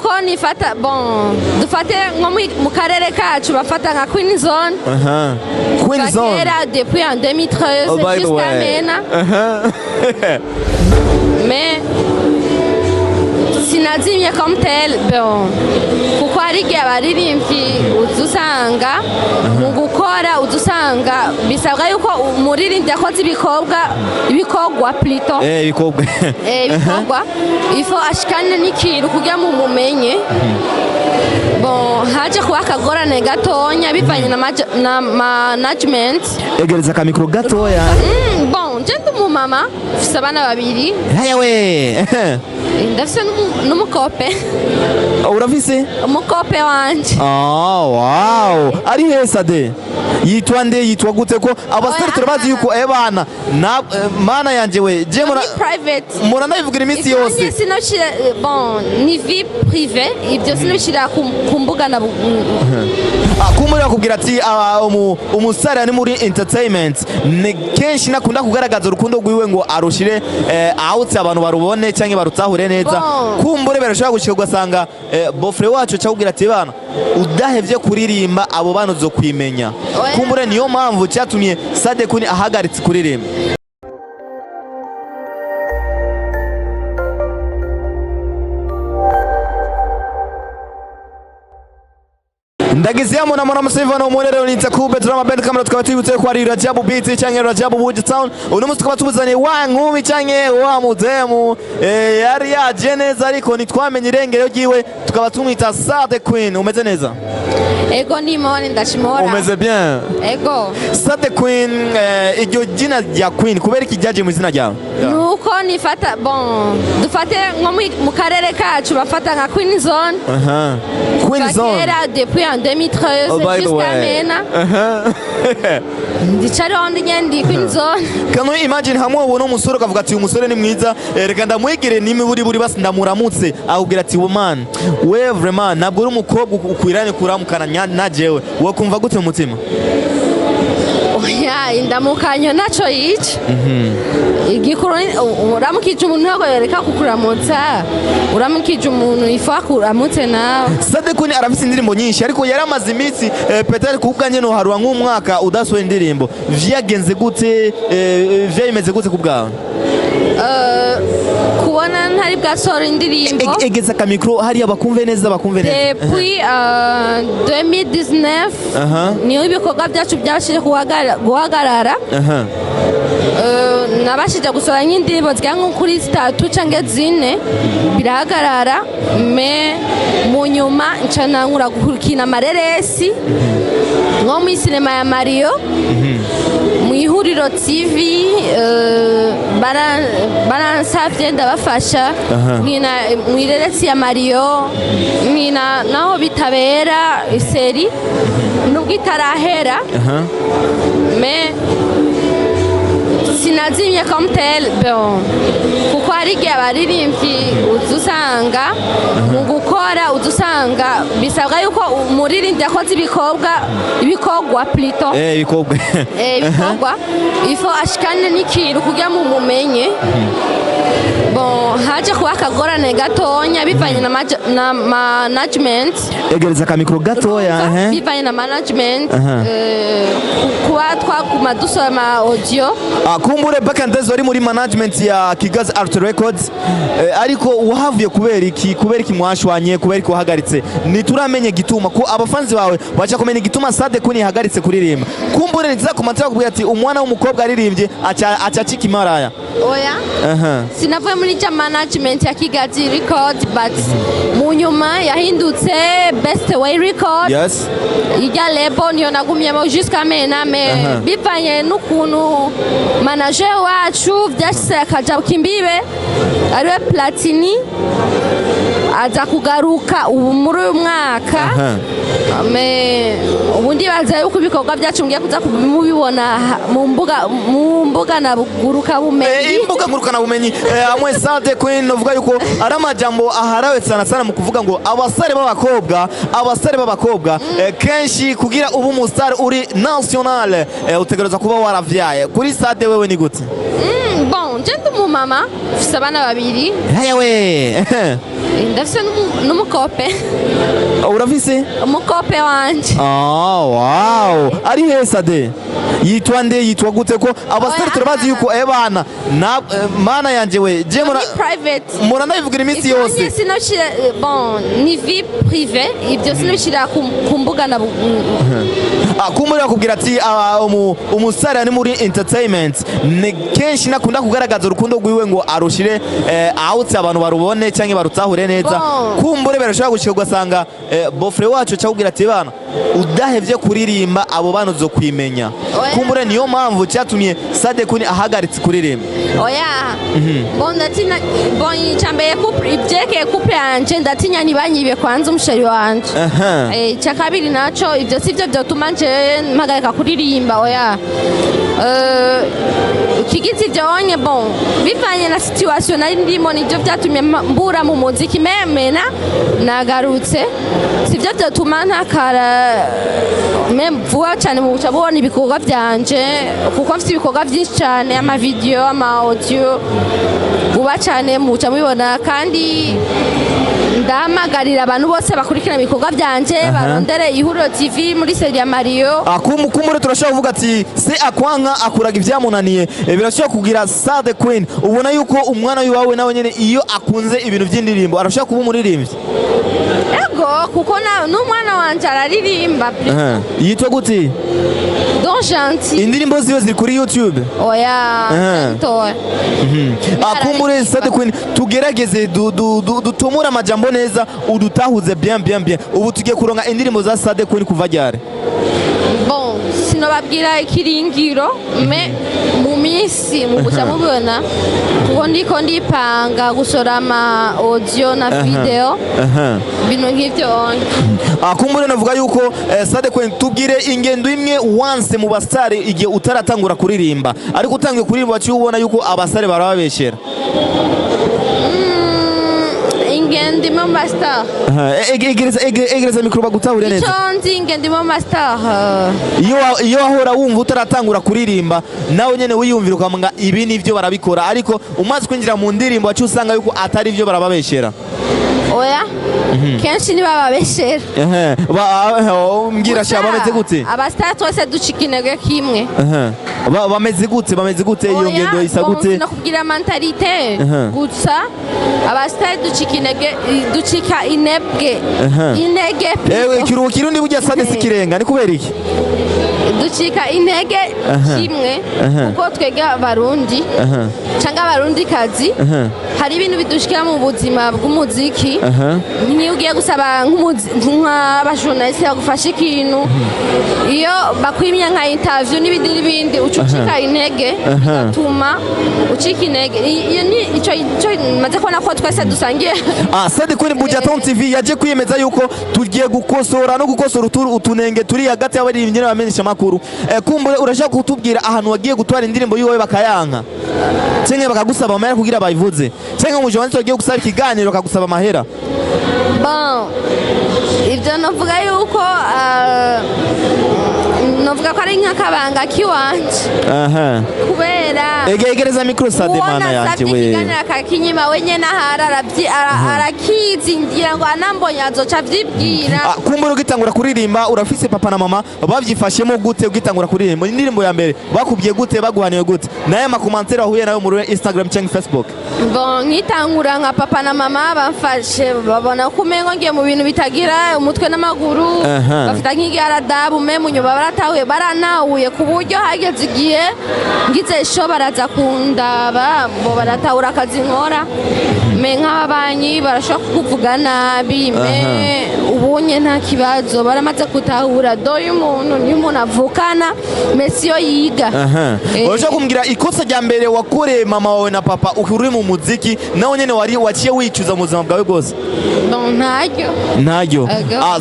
nuko nifata bon dufate nko mu karere kacu bafata nka Queen Zone. Queen Zone depuis en 2013 jusqu'à maintenant. Mais sinazimye comme tel bon kuko hari igihe abaririmbyi uzusanga mu gukora uzusanga bisabwa yuko umuririmbyi akoze ibikorwa plutôt ibikorwa ifo ashikane n'ikintu kugira mu mumenye. Bon haje kuba akagorane gatonya bivanye na management. Egereza ka micro gatoya. Bon je ndi umumama mfise abana babiri. Hayawe ndafise n'umukope. Urafise umukope wanje? Wow, ari he SADE? Yitwa nde, yitwa gute ko abasore turabazi yuko bana mana yanje we je private mura nabivugira iminsi yose. Sinashira bon ni vie privée ibyo sinashira ku mbuga na kumurira kubwira ati umusare ari muri entertainment ne kenshi nakunda kugaragaza urukundo rwiwe ngo arushire out abantu barubone cyangwa barutahure neza. Kumbure berashaka gushika ugasanga bofre wacu cyakubwira ati bana udahevye kuririmba abo bana zo kwimenya. Kumbure niyo mpamvu cyatumye SADE Queen ahagaritse kuririmba. Ndagiziyamo na mwana musevana umurere unitsa kube drama band kamera tukaba twibutse ko ari Rajabu Beat cyangwa Rajabu Wood Town. Uno musi tukaba tubuzanye wa nkumi cyangwa wa mudemu yari yaje neza ariko nitwamenye irengero giwe tukaba tumwita SADE Queen. Umeze neza? Ego ni mone ndashimora. Umeze bien? Ego. SADE Queen iryo jina rya Queen kubera iki ryaje mu izina ryawe? Nuko nifata bon dufate nko mu karere kacu bafata nka Queen Zone. Queen Zone depuis en 2013 jusqu'à maintenant. Ndicarondi nyendi Queen Zone. Can you imagine hamwe ubona umusore ukavuga ati umusore ni mwiza reka ndamwegere buri basi ndamuramutse ahubwira ati woman we vraiment nabwo uri umukobwa ukwiranye kuramukana najewe wo kumva gute mu mutima? Oya indamukanyo naco yici. Igikuru uramukije umuntu ntabwo yereka kukuramutsa uramukije umuntu ifa kuramutse nawe. SADE Queen arafise indirimbo nyinshi ariko yaramaze iminsi peut-être kubwanye no harwa nk'umwaka udasohoye indirimbo vyagenze gute vyayimeze gute kubwawe? Kubona ntari bwasohora indirimbo. Egeza ka micro hari abakumve neza depuis 2019 niyo ibikorwa byacu byashije guhagarara. Nabashije gusohora nk'indirimbo ziganga kuri 3 cyangwa 4 birahagarara me mu nyuma ncanangura gukurikina amareresi nko mu sinema ya Mario mu ihuriro TV baransavye ndabafasha mwina mu ireresi ya Mario mwina naho bitabera seri nubwo itarahera me sinazimye comme tel bon kuko hari igihe abaririmbyi uzusanga mu gukora uzusanga bisabwa yuko umuririmbyi akoze ibikorwa plutôt ibikorwa ifo ashikane n'ikintu kugira mu mumenye. Bon haje kuba akagorane gatonya bivanye na management. Egereza ka micro gatoya bivanye na management kuba twaguma dusoma audio. Kumbure back and days wari muri management ya Kigazi Art Records ariko wahavuye kubera iki mwashwanye kubera iki wahagaritse nituramenye gituma ko abafanzi bawe bacha kumenya gituma SADE Queen yahagaritse kuririmba. Kumbure niza kumatira kubwira ati umwana w'umukobwa aririmbye acha chikimaraya. Oya sinavuye muri ja management ya Kigazi Records but mu nyuma yahindutse Best Way Records. Yes. Ijya label niyo nagumyemo jusqu'à maintenant bivanye n'ukuntu manager wacu byashyize akaja kimbibe ariwe Platini aza kugaruka ubu muri uyu mwaka ubundi baza yuko ibikorwa byacu ngiye kuza kubibona mu mbuga na guruka bumenyi imbuga nguruka na bumenyi amwe SADE Queen uvuga yuko ari amajambo aharawe sana mu kuvuga ngo abasare b'abakobwa kenshi kugira ubu umustar uri national utegereza kuba waravyaye kuri SADE wewe ni gute? bon je ndi umumama mfise abana babiri hewe ndafise n'umukope urafise umukope wanje. wow ari he SADE yitwa nde yitwa gute ko abasore turabazi yuko bana na mana yanje we je mura ndabivugira iminsi yose sinashira bon ni vie privée ibyo sinashira ku mbuga na kumurira kubwira ati umusare ni muri entertainment ni kenshi nakunda kugaragaza urukundo rwiwe ngo arushire out abantu barubone cyangwa barutahure neza kumbure berashaka gushika ugasanga bofre wacu cyakubwira ati bana udahevye kuririmba abo bana zo kwimenya kumbure niyo mpamvu cyatumye SADE Queen ahagaritse kuririmba bon ndatina bon cyambeye couple ibyeke couple yanje ndatinya nibanyibe kwanza umusheri wanje cyakabiri naco ibyo sivyo byotuma nje mpagarika kuririmba kigiti byonye bon bivanye na situation nari ndimo nivyo byatumye mbura mu muziki memena nagarutse sivyo byotuma ntakara vuba cyane mu buca bubona ibikorwa byanje kuko mfite ibikorwa byinshi cyane ama video ama audio vuba cyane mu buca mubibona kandi ndahamagarira abantu bose bakurikirana ibikorwa byanje barondere Ihuriro TV muri serie ya Mario kumure turashaka kuvuga ati se akwanka akuraga ivyamunaniye birashaka kugira SADE Queen ubona yuko umwana wiwawe nawe nyene iyo akunze ibintu by'indirimbo arashaka kuba umuririmbyi ego kuko n'umwana wanje araririmba yitwa gute Don Gentil indirimbo ziwe ziri kuri YouTube kumure SADE Queen tugerageze dutumura amajambo neza udutahuze bien ubu tugiye kuronka indirimbo za SADE Queen kuva ryari bon sinobabwira ikiringiro me mu minsi mu guca mubibona kuko ndiko ndipanga gusora ama audio na video bino nk'ivyo kumbure navuga yuko SADE Queen tubwire ingendo imwe once mu bastari igihe utaratangura kuririmba ariko utangiye kuririmba waciye ubona yuko abasare barababeshera ingendimo master egereza mikro bagutahure neza itonzi ingendimo master iyo ahora wumva utaratangura kuririmba nawe nyene wiyumvira ukamanga ibi nivyo barabikora ariko umaze kwinjira mu ndirimbo wacu usanga yuko atari ivyo barababeshera kenshi ni bababeshera mbwira sha bameze gute abastar twese ducika intege kimwe bameze gute iyo ngendo isa gute no kugira mentalite gutsa abastar ducika inebwe kirundi burya SADE sikirenga ni kubera iki ducika intege kimwe kuko twege abarundi cyangwa abarundi kazi hari ibintu bidushikira mu buzima bw'umuziki niyo ugiye gusaba nk'abajournaliste bagufasha ikintu iyo bakwimye nka interview n'ibindi ucika intege bigatuma ucika intege iyo ni ico maze kubona ko twese dusangiye SADE Queen Bujaton TV yaje kwiyemeza yuko tugiye gukosora no gukosora utunenge turi hagati y'abaririmbyi n'abamenyesha makuru kumbure urashaka kutubwira ahantu wagiye gutwara indirimbo yiwe bakayanka cyangwa bakagusaba amahera kugira bayivuze cyangwa umuje wanze wagiye gusaba ikiganiro bakagusaba amahera bon ibyo navuga yuko novuga ko ari nk'akabanga kiwanje kubera egereza mikro SADE mana yanje we ikiganiro akakinyima wenye nahara arakizi ngira ngo anambonye azoca vyibwira kumbura ugitangura kuririmba urafise papa na mama bavyifashemo gute ugitangura kuririmba indirimbo ya mbere bakubwiye gute baguhaniye gute naye makomantere ahuye nayo muri Instagram cyangwa Facebook bon nkitangura nka papa na mama bamfashe babona ko umengo ngiye mu bintu bitagira umutwe n'amaguru bafita nk'igaradabu me munyuma baratahuye baranawuye ku buryo hageze igihe ngize sho baraza kundaba bo baratahura akazi nkora me nk'ababanyi barashaka kuvuga nabi me ubunye nta kibazo baramaze kutahura doye umuntu ni umuntu avukana mesiyo yiga urashaka kumbwira ikosa rya mbere wakoreye mama wawe na papa uri mu muziki nawe nyene waciye wicuza mu buzima bwawe bwose ntaryo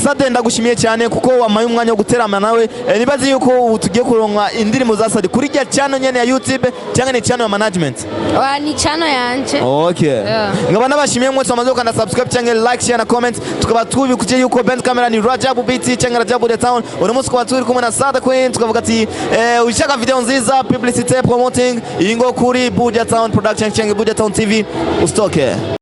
SADE ndagushimiye cyane kuko wamaye umwanya wo guterama nawe nibaze yuko ubu tugiye kuronka indirimbo za SADE kuri rya channel nyene ya YouTube cyangwa ni channel ya management ni channel yanje ngaba nabashimiye mwese amaze ukanda subscribe cyangwa like share na comment tukaba twibukije yuko band camera ni Rajabu BT cyangwa Rajabu the Town uno munsi kwa turi kumwe na SADE Queen tukavuga ati ushaka video nziza publicity promoting ingo kuri Buja Town production cyangwa Buja Town TV ustoke